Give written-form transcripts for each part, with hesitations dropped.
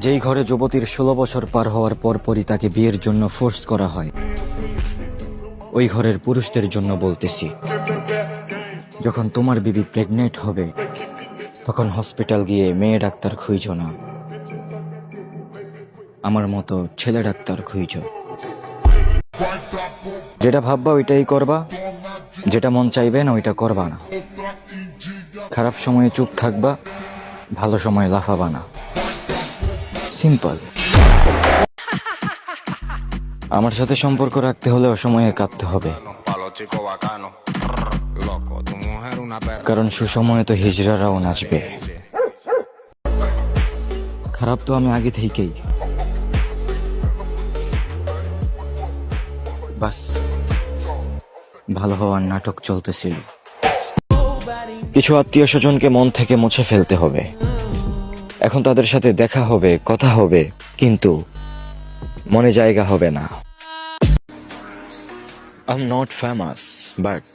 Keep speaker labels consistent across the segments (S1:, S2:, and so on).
S1: যেই ঘরে যুবতীর 16 বছর পার হওয়ার পরপরই তাকে বিয়ের জন্য ফোর্স করা হয়, ওই ঘরের পুরুষদের জন্য বলতেছি, যখন তোমার বিবি প্রেগনেন্ট হবে তখন হসপিটাল গিয়ে মেয়ে ডাক্তার খুঁজো না, আমার মতো ছেলে ডাক্তার খুঁজো। যেটা ভাববা ওইটাই করবা, যেটা মন চাইবে না ওইটা করবা না। খারাপ সময়ে চুপ থাকবা, ভালো সময় লাফাবা না। সিম্পল। আমার সাথে সম্পর্ক রাখতে হলে অসময়ে কাঁদতে হবে, কারণ সুসময়ে তো হিজড়ারাও নাচবে। খারাপ তো আমি আগে থেকেই, বাস ভালো হওয়ার নাটক চলতেছিল। কিছু আত্মীয় স্বজনকে মন থেকে মুছে ফেলতে হবে। এখন তাদের সাথে দেখা হবে, কথা হবে, কিন্তু মনে জায়গা হবে না। I'm not famous, but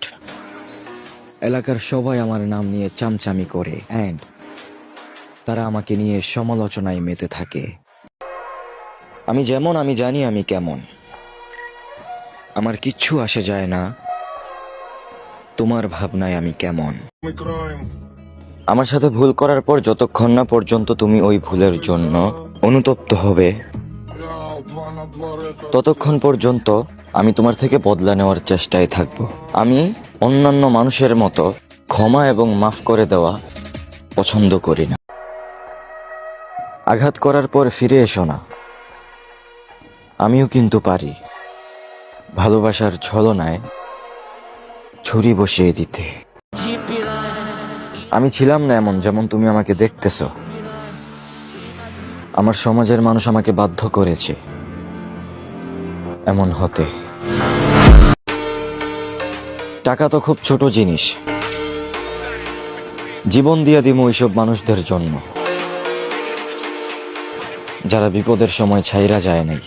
S1: এলাকার সবাই আমার নাম নিয়ে চামচামি করে, and তারা আমাকে নিয়ে সমালোচনায় মেতে থাকে। আমি যেমন, আমি জানি আমি কেমন। আমার কিচ্ছু আসে যায় না তোমার ভাবনায় আমি কেমন। আমার সাথে ভুল করার পর যতক্ষণ না পর্যন্ত তুমি ওই ভুলের জন্য অনুতপ্ত হবে, ততক্ষণ পর্যন্ত আমি তোমার থেকে বদলা নেওয়ার চেষ্টায় থাকব। আমি অন্যান্য মানুষের মতো ক্ষমা এবং মাফ করে দেওয়া পছন্দ করি না। আঘাত করার পর ফিরে এসো না, আমিও কিন্তু পারি ভালোবাসার ছলনায় ছুরি বসিয়ে দিতে। আমি ছিলাম না এমন যেমন তুমি আমাকে দেখতেছো। আমার সমাজের মানুষ আমাকে বাধ্য করেছে এমন হতে। টাকা তো খুব ছোট জিনিস, জীবন দিয়া দিমু ওইসব মানুষদের জন্য যারা বিপদের সময় ছাইরা যায় নাই।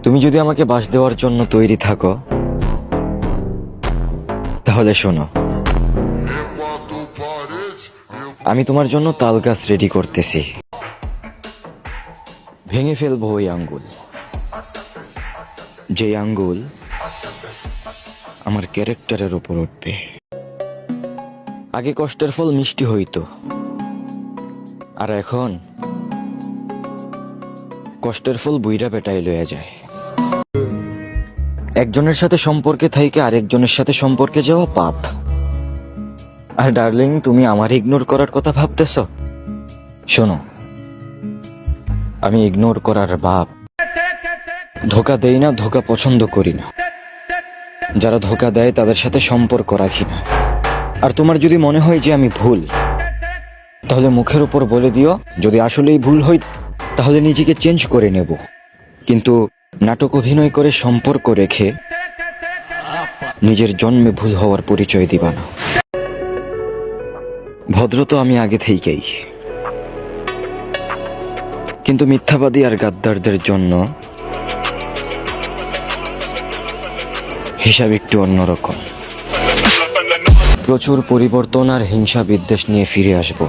S1: তুমি যদি আমাকে বাস দেওয়ার জন্য তৈরি থাকো তাহলে শোনো, আমি তোমার জন্য তাল গাছ রেডি করতেছি। ভেঙে ফেলবো ওই আঙ্গুল, যে আঙ্গুল আমার ক্যারেক্টারের উপর উঠবে। আগে কষ্টের ফল মিষ্টি হইতো, আর এখন কষ্টের ফল বুইরা পেটাই লইয়া যায়। একজনের সাথে সম্পর্কে থাইকে আরেকজনের সাথে সম্পর্কে যাওয়া পাপ। আর ডার্লিং, তুমি আমার ইগনোর করার কথা ভাবতেছ? শোনো, আমি ইগনোর করার বাপ। ধোকা দেই না, ধোকা পছন্দ করি না। যারা ধোকা দেয় তাদের সাথে সম্পর্ক রাখি না। আর তোমার যদি মনে হয় যে আমি ভুল, তাহলে মুখের উপর বলে দিও। যদি আসলেই ভুল হয় তাহলে নিজেকে চেঞ্জ করে নেব, কিন্তু নাটক অভিনয় করে সম্পর্ক রেখে নিজের জন্মে ভুল হওয়ার পরিচয় দিবা না। ভদ্র তো আমি আগে থেকেই, কিন্তু মিথ্যাবাদী আর গাদ্দারদের জন্য হিসাব একটু অন্যরকম। প্রচুর পরিবর্তন আর হিংসা বিদ্বেষ নিয়ে ফিরে আসব,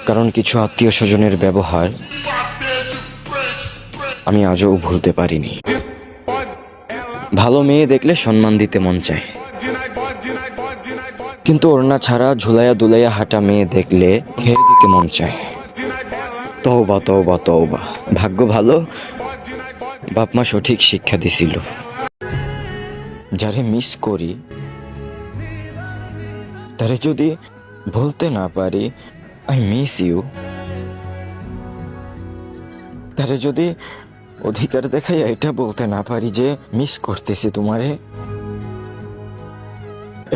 S1: কারণ কিছু আত্মীয় স্বজনের ব্যবহার আমি আজও ভুলতে পারিনি। ভালো মেয়ে দেখলে সম্মান দিতে মন চায়, কিন্তু ওড়না ছাড়া ঝুলাইয়া দুলাইয়া হাঁটা মেয়ে দেখলে খেয়ে দিতে মন চায়। তওবা তওবা তওবা। ভাগ্য ভালো, বাপমা সঠিক শিক্ষা দিছিল। যারে মিস করি তারে যদি বলতে না পারি আই মিস ইউ, তারে যদি অধিকার দেখাই এটা বলতে না পারি যে মিস করতেছি তোমারে,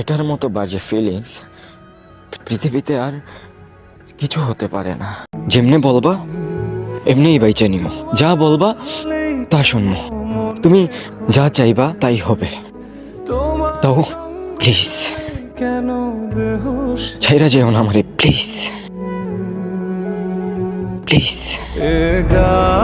S1: এটার মতো বাজে ফিলিংস পৃথিবীতে আর কিছু হতে পারে না। যেমনি বলবা এমনিই বাইচে নিব, যা বলবা তা শুনবো, তুমি যা চাইবা তাই হবে। তো প্লিজ ছাইরা যেও না আমারে, প্লিজ প্লিজ।